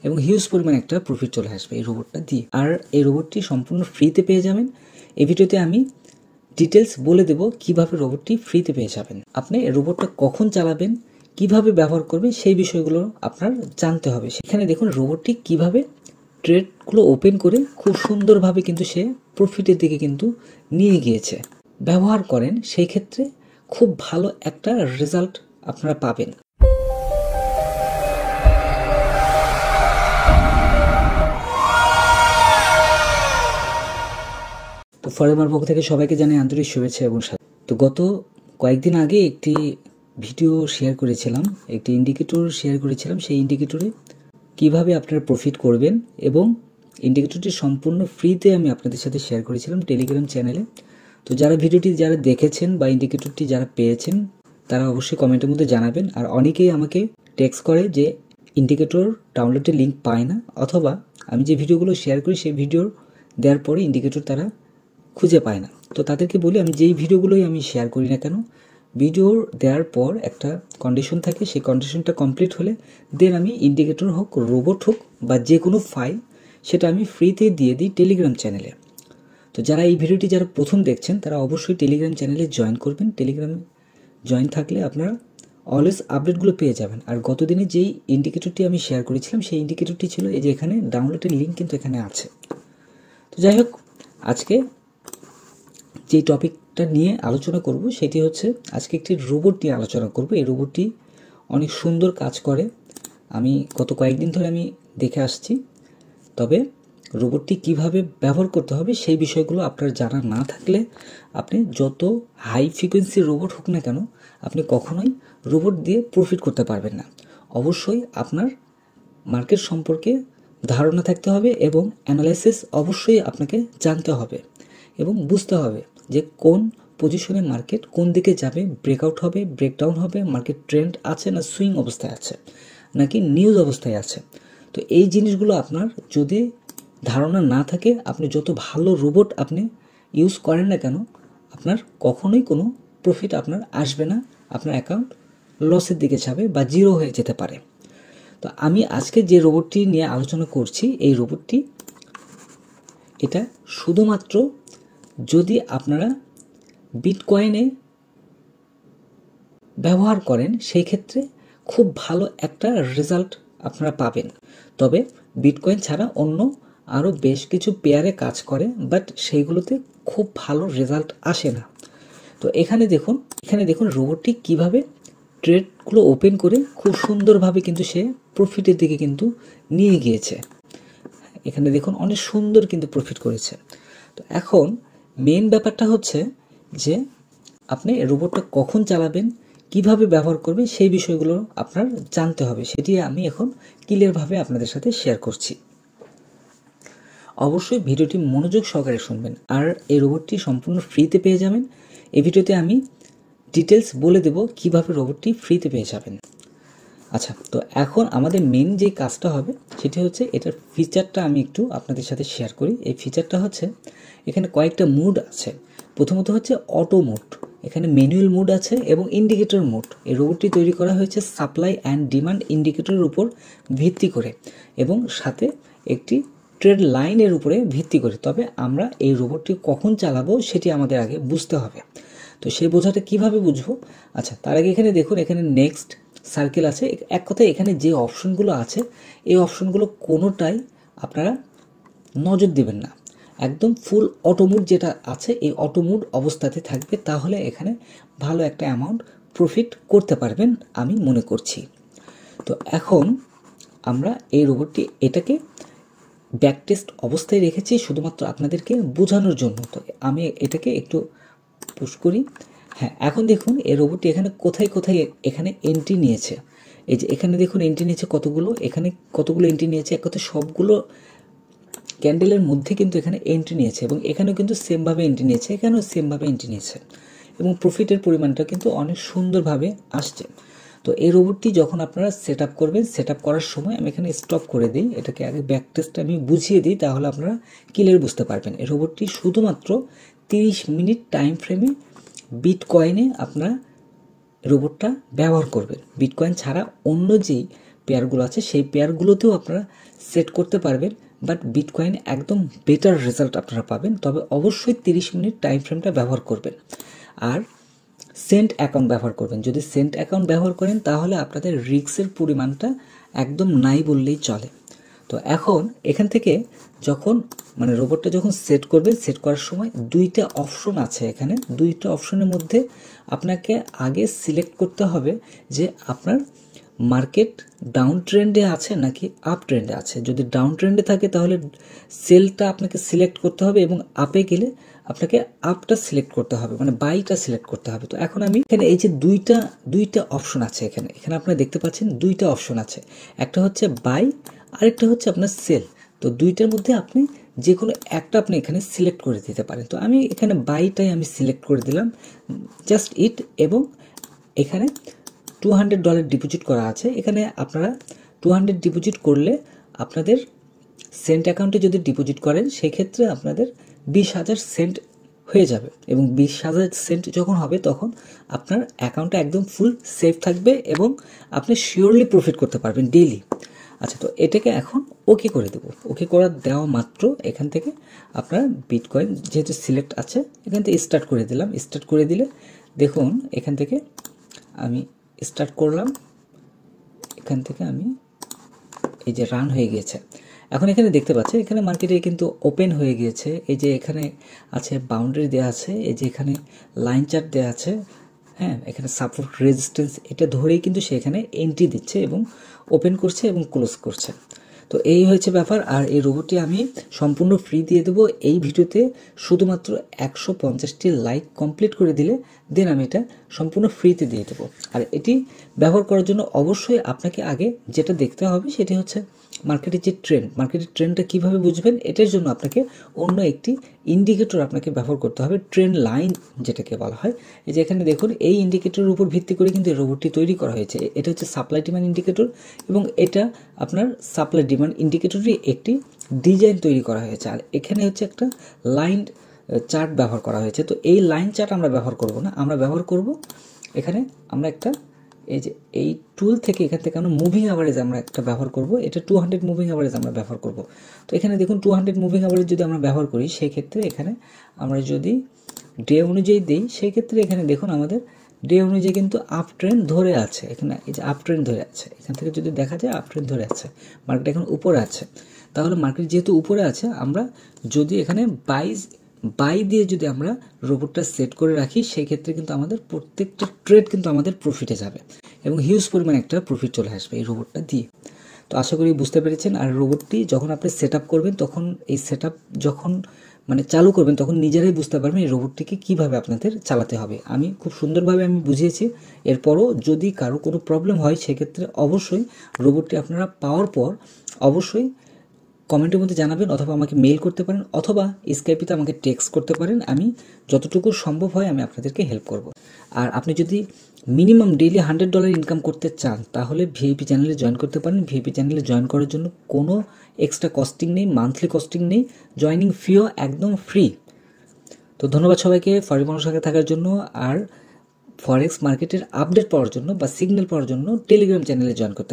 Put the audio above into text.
এবং হিউজ পরিমাণ একটা প্রফিট চলে আসবে এই রোবটটা দিয়ে। আর এই রোবটটি সম্পূর্ণ ফ্রিতে পেয়ে যাবেন। এই ভিডিওতে আমি ডিটেলস বলে দেব কিভাবে রোবটটি ফ্রিতে পেয়ে যাবেন। আপনি রোবটটা কখন চালাবেন, কিভাবে ব্যবহার করবেন, সেই বিষয়গুলো আপনার জানতে হবে। সেখানে দেখুন রোবটটি কিভাবে ট্রেডগুলো ওপেন করে খুব সুন্দরভাবে কিন্তু সে প্রফিটের দিকে কিন্তু নিয়ে গিয়েছে। ব্যবহার করেন সেই ক্ষেত্রে খুব ভালো একটা রেজাল্ট আপনারা পাবেন। তো ফরেমার পক্ষ থেকে সবাইকে জানাই আন্তরিক শুভেচ্ছা এবং সাথে। তো গত কয়েকদিন আগে একটি ভিডিও শেয়ার করেছিলাম, একটি ইন্ডিকেটর শেয়ার করেছিলাম। সেই ইন্ডিকেটরে কিভাবে আপনারা প্রফিট করবেন এবং ইন্ডিকেটরটি সম্পূর্ণ ফ্রিতে আমি আপনাদের সাথে শেয়ার করেছিলাম টেলিগ্রাম চ্যানেলে। তো যারা ভিডিওটি যারা দেখেছেন বা ইন্ডিকেটরটি যারা পেয়েছেন তারা অবশ্যই কমেন্টের মধ্যে জানাবেন। আর অনেকেই আমাকে টেক্সট করে যে ইন্ডিকেটর ডাউনলোডের লিঙ্ক পায় না, অথবা আমি যে ভিডিওগুলো শেয়ার করি সেই ভিডিও দেওয়ার পরে ইন্ডিকেটর তারা খুঁজে পায় না। তো তাদেরকে বলি আমি যেই ভিডিওগুলোই আমি শেয়ার করি না কেন, ভিডিও দেওয়ার পর একটা কন্ডিশন থাকে, সেই কন্ডিশনটা কমপ্লিট হলে দেন আমি ইন্ডিকেটর হোক, রোবট হোক বা যে কোনো ফাইল সেটা আমি ফ্রিতে দিয়ে দিই টেলিগ্রাম চ্যানেলে। তো যারা এই ভিডিওটি যারা প্রথম দেখছেন তারা অবশ্যই টেলিগ্রাম চ্যানেলে জয়েন করবেন। টেলিগ্রামে জয়েন থাকলে আপনারা অলওয়েজ আপডেটগুলো পেয়ে যাবেন। আর গতদিনে যেই ইন্ডিকেটরটি আমি শেয়ার করেছিলাম সেই ইন্ডিকেটরটি ছিল এই যে এখানে ডাউনলোডের লিঙ্ক কিন্তু এখানে আছে। তো যাই হোক, আজকে যে টপিকটা নিয়ে আলোচনা করব সেটি হচ্ছে আজকে একটি রোবট নিয়ে আলোচনা করব। এই রোবটটি অনেক সুন্দর কাজ করে, আমি গত কয়েকদিন ধরে আমি দেখে আসছি। তবে রোবটটি কিভাবে ব্যবহার করতে হবে সেই বিষয়গুলো আপনার জানা না থাকলে আপনি যত হাই ফ্রিকোয়েন্সি রোবট হোক না কেন আপনি কখনোই রোবট দিয়ে প্রফিট করতে পারবেন না। অবশ্যই আপনার মার্কেট সম্পর্কে ধারণা থাকতে হবে এবং অ্যানালাইসিস অবশ্যই আপনাকে জানতে হবে এবং বুঝতে হবে যে কোন পজিশনে মার্কেট কোন দিকে যাবে, ব্রেকআউট হবে, ব্রেকডাউন হবে, মার্কেট ট্রেন্ড আছে না সুইং অবস্থায় আছে নাকি নিউজ অবস্থায় আছে। তো এই জিনিসগুলো আপনার যদি ধারণা না থাকে আপনি যত ভালো রোবট আপনি ইউজ করেন না কেন আপনার কখনোই কোনো প্রফিট আপনার আসবে না, আপনার অ্যাকাউন্ট লসের দিকে যাবে বা জিরো হয়ে যেতে পারে। তো আমি আজকে যে রোবটটি নিয়ে আলোচনা করছি এই রোবটটি এটা শুধুমাত্র যদি আপনারা বিটকয়েনে ব্যবহার করেন সেই ক্ষেত্রে খুব ভালো একটা রেজাল্ট আপনারা পাবেন। তবে বিটকয়েন ছাড়া অন্য আরও বেশ কিছু পেয়ারে কাজ করে, বাট সেইগুলোতে খুব ভালো রেজাল্ট আসে না। তো এখানে দেখুন রোবটটি কিভাবে ট্রেডগুলো ওপেন করে খুব সুন্দরভাবে কিন্তু সে প্রফিটের দিকে কিন্তু নিয়ে গিয়েছে। এখানে দেখুন অনেক সুন্দর কিন্তু প্রফিট করেছে। তো এখন মেন ব্যাপারটা হচ্ছে যে আপনি রোবটটা কখন চালাবেন, কিভাবে ব্যবহার করবেন সেই বিষয়গুলো আপনার জানতে হবে। সেটি আমি এখন ক্লিয়ারভাবে আপনাদের সাথে শেয়ার করছি। অবশ্যই ভিডিওটি মনোযোগ সহকারে শুনবেন। আর এই রোবটটি সম্পূর্ণ ফ্রিতে পেয়ে যাবেন। এই ভিডিওতে আমি ডিটেলস বলে দেব কিভাবে রোবটটি ফ্রিতে পেয়ে যাবেন। আচ্ছা, তো এখন আমাদের মেন যে কাজটা হবে সেটি হচ্ছে এটার ফিচারটা আমি একটু আপনাদের সাথে শেয়ার করি। এই ফিচারটা হচ্ছে এখানে কয়েকটা মুড আছে। প্রথমত হচ্ছে অটো মুড, এখানে ম্যানুয়াল মুড আছে এবং ইন্ডিকেটর মুড। এই রোবটটি তৈরি করা হয়েছে সাপ্লাই অ্যান্ড ডিমান্ড ইন্ডিকেটরের উপর ভিত্তি করে এবং সাথে একটি ট্রেড লাইনের উপরে ভিত্তি করে। তবে আমরা এই রোবটটি কখন চালাবো সেটি আমাদের আগে বুঝতে হবে। তো সেই বোঝাটা কিভাবে বুঝবো? আচ্ছা, তার আগে এখানে দেখুন এখানে নেক্সট সার্কেল আছে। এক কথায় এখানে যে অপশনগুলো আছে এই অপশনগুলো কোনোটাই আপনারা নজর দেবেন না, একদম ফুল অটো মুড যেটা আছে এই অটো মুড অবস্থাতে থাকবে, তাহলে এখানে ভালো একটা অ্যামাউন্ট প্রফিট করতে পারবেন আমি মনে করছি। তো এখন আমরা এই রোবটটি এটাকে ব্যাক টেস্ট অবস্থায় রেখেছি শুধুমাত্র আপনাদেরকে বোঝানোর জন্য। তো আমি এটাকে একটু পুশ করি। হ্যাঁ, এখন দেখুন এই রোবটটি এখানে কোথায় কোথায় এখানে এন্ট্রি নিয়েছে। এই যে এখানে দেখুন এন্ট্রি নিয়েছে কতগুলো, এখানে কতগুলো এন্ট্রি নিয়েছে, এক কথায় সবগুলো ক্যান্ডেলের মধ্যে কিন্তু এখানে এন্ট্রি নিয়েছে এবং এখানেও কিন্তু সেমভাবে এন্ট্রি নিয়েছে, এখানেও সেমভাবে এন্ট্রি নিয়েছে এবং প্রফিটের পরিমাণটা কিন্তু অনেক সুন্দরভাবে আসছে। তো এই রোবটটি যখন আপনারা সেট আপ করবেন, সেট আপ করার সময় আমি এখানে স্টপ করে দিই, এটাকে আগে ব্যাক টেস্টটা আমি বুঝিয়ে দিই, তাহলে আপনারা ক্লিয়ার বুঝতে পারবেন। এই রোবটটি শুধুমাত্র 30 মিনিট টাইম ফ্রেমে বিটকয়েনে আপনারা রোবটটা ব্যবহার করবেন। বিটকয়েন ছাড়া অন্য যেই পেয়ারগুলো আছে সেই পেয়ারগুলোতেও আপনারা সেট করতে পারবেন, বাট বিটকয়েন একদম বেটার রেজাল্ট আপনারা পাবেন। তবে অবশ্যই 30 মিনিট টাইম ফ্রেমটা ব্যবহার করবেন আর সেন্ট অ্যাকাউন্ট ব্যবহার করবেন। যদি সেন্ট অ্যাকাউন্ট ব্যবহার করেন তাহলে আপনাদের রিস্কের পরিমাণটা একদম নাই বললেই চলে। তো এখন এখান থেকে যখন মানে রোবটটা যখন সেট করবেন, সেট করার সময় দুইটা অপশন আছে। এখানে দুইটা অপশনের মধ্যে আপনাকে আগে সিলেক্ট করতে হবে যে আপনার মার্কেট ডাউন ট্রেন্ডে আছে নাকি আপ ট্রেন্ডে আছে। যদি ডাউন ট্রেন্ডে থাকে তাহলে সেলটা আপনাকে সিলেক্ট করতে হবে এবং আপে গেলে আপনাকে আপটা সিলেক্ট করতে হবে, মানে বাইটা সিলেক্ট করতে হবে। তো এখন আমি এখানে এই যে দুইটা অপশন আছে, এখানে আপনারা দেখতে পাচ্ছেন দুইটা অপশন আছে, একটা হচ্ছে বাই আরেকটা হচ্ছে আপনার সেল। তো দুইটার মধ্যে আপনি যে কোনো একটা আপনি এখানে সিলেক্ট করে দিতে পারেন। তো আমি এখানে বাইটাই আমি সিলেক্ট করে দিলাম, জাস্ট ইট। এবং এখানে $200 ডিপোজিট করা আছে। এখানে আপনারা 200 ডিপোজিট করলে আপনাদের সেন্ট অ্যাকাউন্টে যদি ডিপোজিট করেন সেক্ষেত্রে আপনাদের 20,000 সেন্ট হয়ে যাবে এবং 20,000 সেন্ট যখন হবে তখন আপনার অ্যাকাউন্টটা একদম ফুল সেফ থাকবে এবং আপনি শিওরলি প্রফিট করতে পারবেন ডেইলি। আচ্ছা, তো এটাকে এখন ওকে করে দেবো। ওকে করে দেওয়া মাত্র এখান থেকে আপনার বিটকয়েন যেহেতু সিলেক্ট আছে এখান থেকে স্টার্ট করে দিলাম। স্টার্ট করে দিলে দেখুন এখান থেকে আমি স্টার্ট করলাম, এখান থেকে আমি এই যে রান হয়ে গিয়েছে। এখন এখানে দেখতে পাচ্ছেন এখানে মার্কেটে কিন্তু ওপেন হয়ে গিয়েছে। এই যে এখানে আছে বাউন্ডারি দেওয়া আছে, এই যে এখানে লাইন চার্ট দেওয়া আছে, হ্যাঁ, এখানে সাপোর্ট রেজিস্ট্যান্স এটা ধরেই কিন্তু সে এখানে এন্ট্রি দিচ্ছে এবং ওপেন করছে এবং ক্লোজ করছে। তো এই হয়েছে ব্যাপার। আর এই রোবটটি আমি সম্পূর্ণ ফ্রি দিয়ে দেবো। এই ভিডিওতে শুধুমাত্র 150টি লাইক কমপ্লিট করে দিলে দেন আমি এটা সম্পূর্ণ ফ্রিতে দিয়ে দেবো। আর এটি ব্যবহার করার জন্য অবশ্যই আপনাকে আগে যেটা দেখতে হবে সেটি হচ্ছে মার্কেটের যে ট্রেন্ড, মার্কেটের ট্রেন্ডটা কীভাবে বুঝবেন এটার জন্য আপনাকে অন্য একটি ইন্ডিকেটর আপনাকে ব্যবহার করতে হবে, ট্রেন্ড লাইন যেটাকে বলা হয়। এই যে এখানে দেখুন এই ইন্ডিকেটরের উপর ভিত্তি করে কিন্তু এই রোবটটি তৈরি করা হয়েছে। এটা হচ্ছে সাপ্লাই ডিমান্ড ইন্ডিকেটর এবং এটা আপনার সাপ্লাই ডিমান্ড ইন্ডিকেটরই একটি ডিজাইন তৈরি করা হয়েছে। আর এখানে হচ্ছে একটা লাইন চার্ট ব্যবহার করা হয়েছে। তো এই লাইন চার্ট আমরা ব্যবহার করব না, আমরা ব্যবহার করব এখানে আমরা একটা এই যে এই টুল থেকে এখান থেকে আমরা মুভিং অ্যাভারেজ আমরা একটা ব্যবহার করব। এটা 200 মুভিং অ্যাভারেজ আমরা ব্যবহার করব। তো এখানে দেখুন 200 মুভিং অ্যাভারেজ যদি আমরা ব্যবহার করি সেই ক্ষেত্রে এখানে আমরা যদি ডে অনুযায়ী দিই সেই ক্ষেত্রে এখানে দেখুন আমাদের ডে অনুযায়ী কিন্তু আপ ট্রেন্ড ধরে আছে। এখানে এই যে আপ ট্রেন্ড ধরে আছে, এখান থেকে যদি দেখা যায় আপ ট্রেন্ড ধরে আছে, মার্কেট এখন উপরে আছে। তাহলে মার্কেট যেহেতু উপরে আছে আমরা যদি এখানে বাই দিয়ে যদি আমরা রোবটটা সেট করে রাখি সেই ক্ষেত্রে কিন্তু আমাদের প্রত্যেকটা ট্রেড কিন্তু আমাদের প্রফিটে যাবে এবং হিউজ পরিমাণ একটা প্রফিট চলে আসবে এই রোবটটা দিয়ে। তো আশা করি বুঝতে পেরেছেন। আর রোবটটি যখন আপনি সেট আপ করবেন তখন এই সেট আপ যখন মানে চালু করবেন তখন নিজেরাই বুঝতে পারবেন এই রোবটটিকে কীভাবে আপনাদের চালাতে হবে। আমি খুব সুন্দরভাবে আমি বুঝিয়েছি। এরপরও যদি কারো কোনো প্রবলেম হয় সেক্ষেত্রে অবশ্যই রোবটটি আপনারা পাওয়ার পর অবশ্যই কমেন্টের মধ্যে জানাবেন অথবা আমাকে মেইল করতে পারেন অথবা স্কাইপিতে আমাকে টেক্সট করতে পারেন। আমি যতটুকু সম্ভব হয় আমি আপনাদেরকে হেল্প করব। আর আপনি যদি মিনিমাম ডেইলি $100 ইনকাম করতে চান তাহলে ভিআইপি চ্যানেলে জয়েন করতে পারেন। ভিআইপি চ্যানেলে জয়েন করার জন্য কোনো এক্সট্রা কস্টিং নেই, মান্থলি কস্টিং নেই, জয়েনিং ফিও একদম ফ্রি। তো ধন্যবাদ সবাইকে ফরেক্স সাথে থাকার জন্য। আর ফরেক্স মার্কেটের আপডেট পাওয়ার জন্য বা সিগন্যাল পাওয়ার জন্য টেলিগ্রাম চ্যানেলে জয়েন করতে